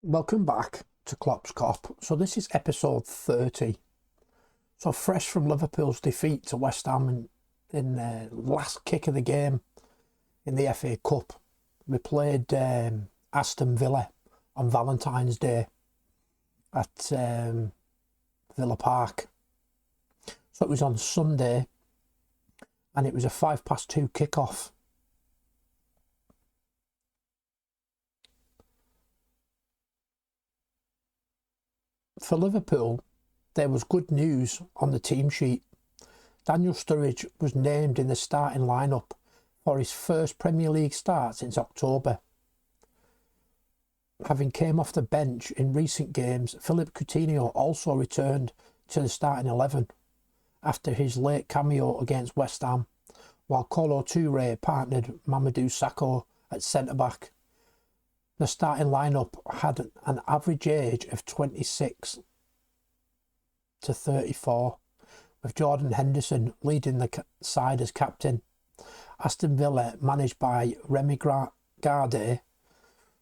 Welcome back to Klopp's Cop. So this is episode 30. So fresh from Liverpool's defeat to West Ham in the last kick of the game in the FA Cup. We played Aston Villa on Valentine's Day at Villa Park. So it was on Sunday and it was a 2:05 kickoff. For Liverpool, there was good news on the team sheet. Daniel Sturridge was named in the starting lineup for his first Premier League start since October. Having came off the bench in recent games, Philippe Coutinho also returned to the starting 11 after his late cameo against West Ham, while Kolo Touré partnered Mamadou Sakho at centre-back. The starting lineup had an average age of 26 to 34, with Jordan Henderson leading the side as captain. Aston Villa, managed by Remy Gardé,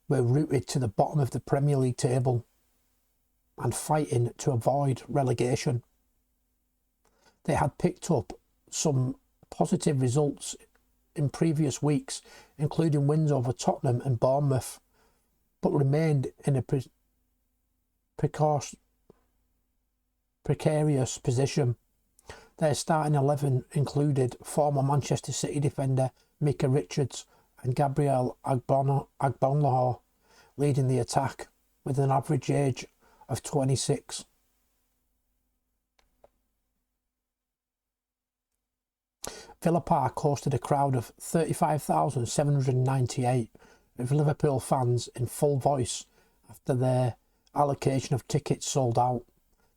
were rooted to the bottom of the Premier League table and fighting to avoid relegation. They had picked up some positive results in previous weeks, including wins over Tottenham and Bournemouth, but remained in a precarious position. Their starting 11 included former Manchester City defender Micah Richards and Gabriel Agbonlahor leading the attack with an average age of 26. Villa Park hosted a crowd of 35,798 with Liverpool fans in full voice after their allocation of tickets sold out.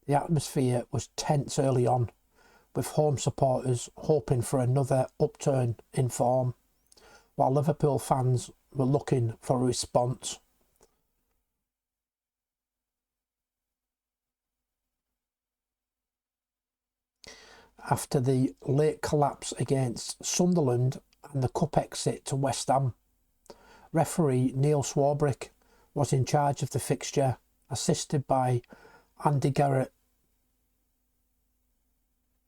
The atmosphere was tense early on, with home supporters hoping for another upturn in form, while Liverpool fans were looking for a response. After the late collapse against Sunderland and the cup exit to West Ham, referee Neil Swarbrick was in charge of the fixture, assisted by Andy Garrett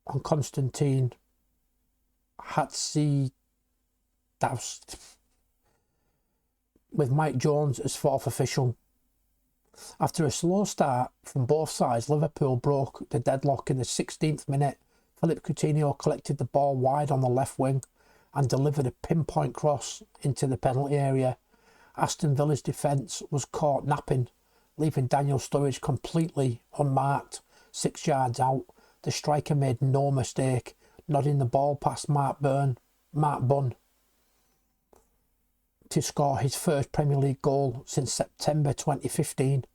and Konstantin Hatzidaust, with Mike Jones as fourth official. After a slow start from both sides, Liverpool broke the deadlock in the 16th minute. Philippe Coutinho collected the ball wide on the left wing and delivered a pinpoint cross into the penalty area. Aston Villa's defence was caught napping, leaving Daniel Sturridge completely unmarked 6 yards out. The striker made no mistake, nodding the ball past Mark Bunn to score his first Premier League goal since September 2015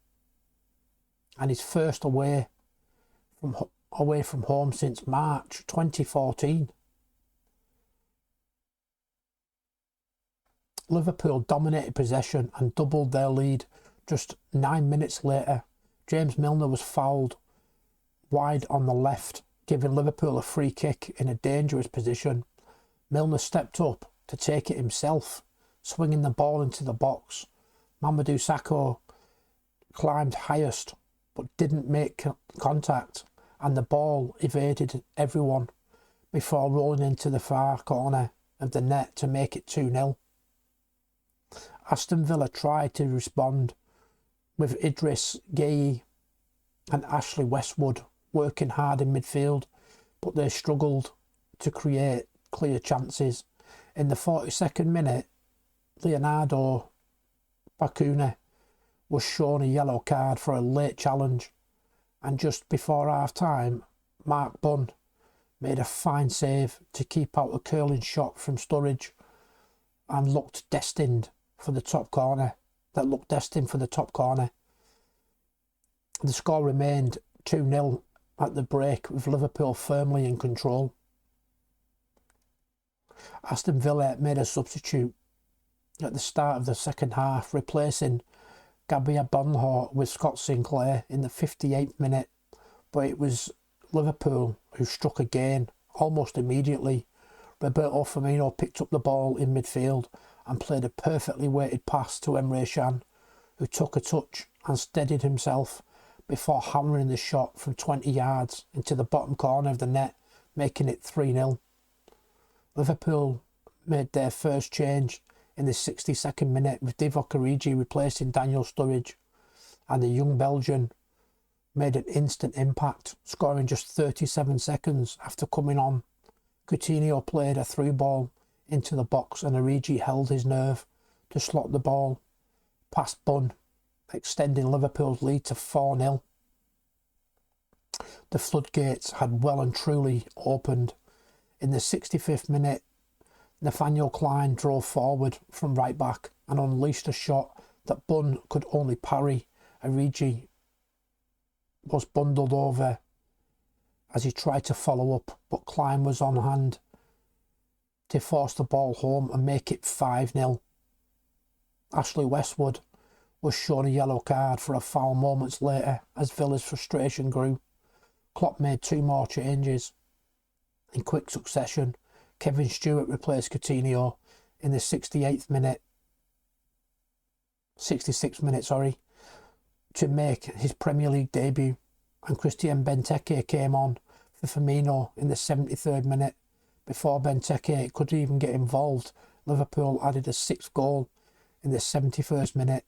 and his first away from home since March 2014. Liverpool dominated possession and doubled their lead. Just 9 minutes later, James Milner was fouled wide on the left, giving Liverpool a free kick in a dangerous position. Milner stepped up to take it himself, swinging the ball into the box. Mamadou Sakho climbed highest but didn't make contact, and the ball evaded everyone before rolling into the far corner of the net to make it 2-0. Aston Villa tried to respond, with Idris Gueye and Ashley Westwood working hard in midfield, but they struggled to create clear chances. In the 42nd minute, Leonardo Bacuna was shown a yellow card for a late challenge, and just before half-time, Mark Bunn made a fine save to keep out a curling shot from Sturridge and looked destined for the top corner. The score remained 2-0 at the break, with Liverpool firmly in control. Aston Villa made a substitute at the start of the second half, replacing Gabriel Agbonlahor with Scott Sinclair in the 58th minute, but it was Liverpool who struck again almost immediately. Roberto Firmino picked up the ball in midfield and played a perfectly weighted pass to Emre Can, who took a touch and steadied himself before hammering the shot from 20 yards into the bottom corner of the net, making it 3-0. Liverpool made their first change in the 62nd minute with Divock Origi replacing Daniel Sturridge, and the young Belgian made an instant impact, scoring just 37 seconds after coming on. Coutinho played a through ball into the box and Origi held his nerve to slot the ball past Bun, extending Liverpool's lead to 4-0. The floodgates had well and truly opened. In the 65th minute, Nathaniel Klein drove forward from right back and unleashed a shot that Bun could only parry. Origi was bundled over as he tried to follow up, but Klein was on hand to force the ball home and make it 5-0. Ashley Westwood was shown a yellow card for a foul moments later as Villa's frustration grew. Klopp made 2 more changes in quick succession. Kevin Stewart replaced Coutinho in the 66th minute, to make his Premier League debut, and Christian Benteke came on for Firmino in the 73rd minute. Before Benteke could even get involved, Liverpool added a 6th goal in the 71st minute.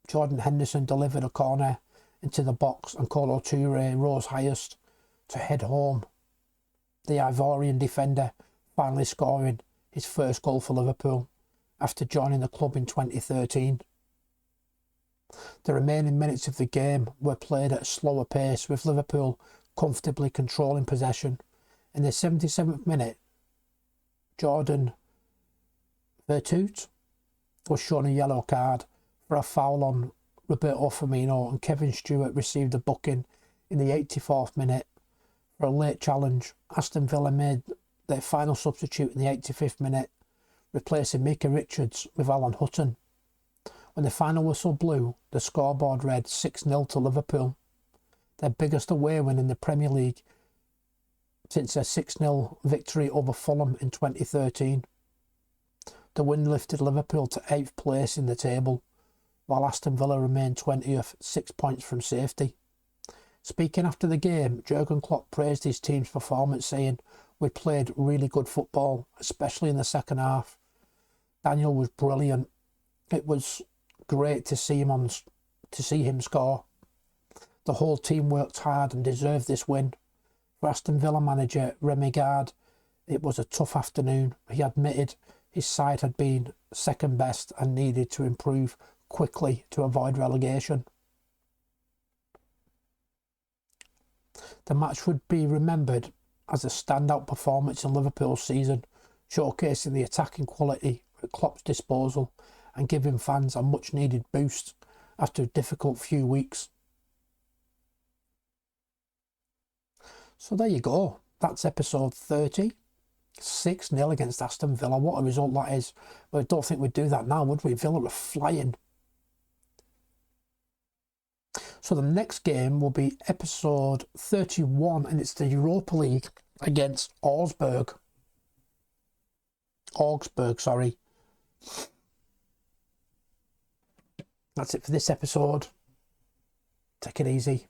Jordan Henderson delivered a corner into the box and Kolo Touré rose highest to head home, the Ivorian defender finally scoring his first goal for Liverpool after joining the club in 2013. The remaining minutes of the game were played at a slower pace, with Liverpool comfortably controlling possession. In the 77th minute, Jordan Vertut was shown a yellow card for a foul on Roberto Firmino, and Kevin Stewart received a booking in the 84th minute for a late challenge. Aston Villa made their final substitute in the 85th minute, replacing Micah Richards with Alan Hutton. When the final whistle blew, the scoreboard read 6-0 to Liverpool, their biggest away win in the Premier League since their 6-0 victory over Fulham in 2013. The win lifted Liverpool to 8th place in the table, while Aston Villa remained 20th, 6 points from safety. Speaking after the game, Jurgen Klopp praised his team's performance, saying, "We played really good football, especially in the second half. Daniel was brilliant. It was great to see him score. The whole team worked hard and deserved this win." For Aston Villa manager Remy Gard, it was a tough afternoon. He admitted his side had been second best and needed to improve quickly to avoid relegation. The match would be remembered as a standout performance in Liverpool's season, showcasing the attacking quality at Klopp's disposal and giving fans a much needed boost after a difficult few weeks. So there you go. That's episode 30. 6-0 against Aston Villa. What a result that is. But I don't think we'd do that now, would we? Villa are flying. So the next game will be episode 31, and it's the Europa League against Augsburg. That's it for this episode. Take it easy.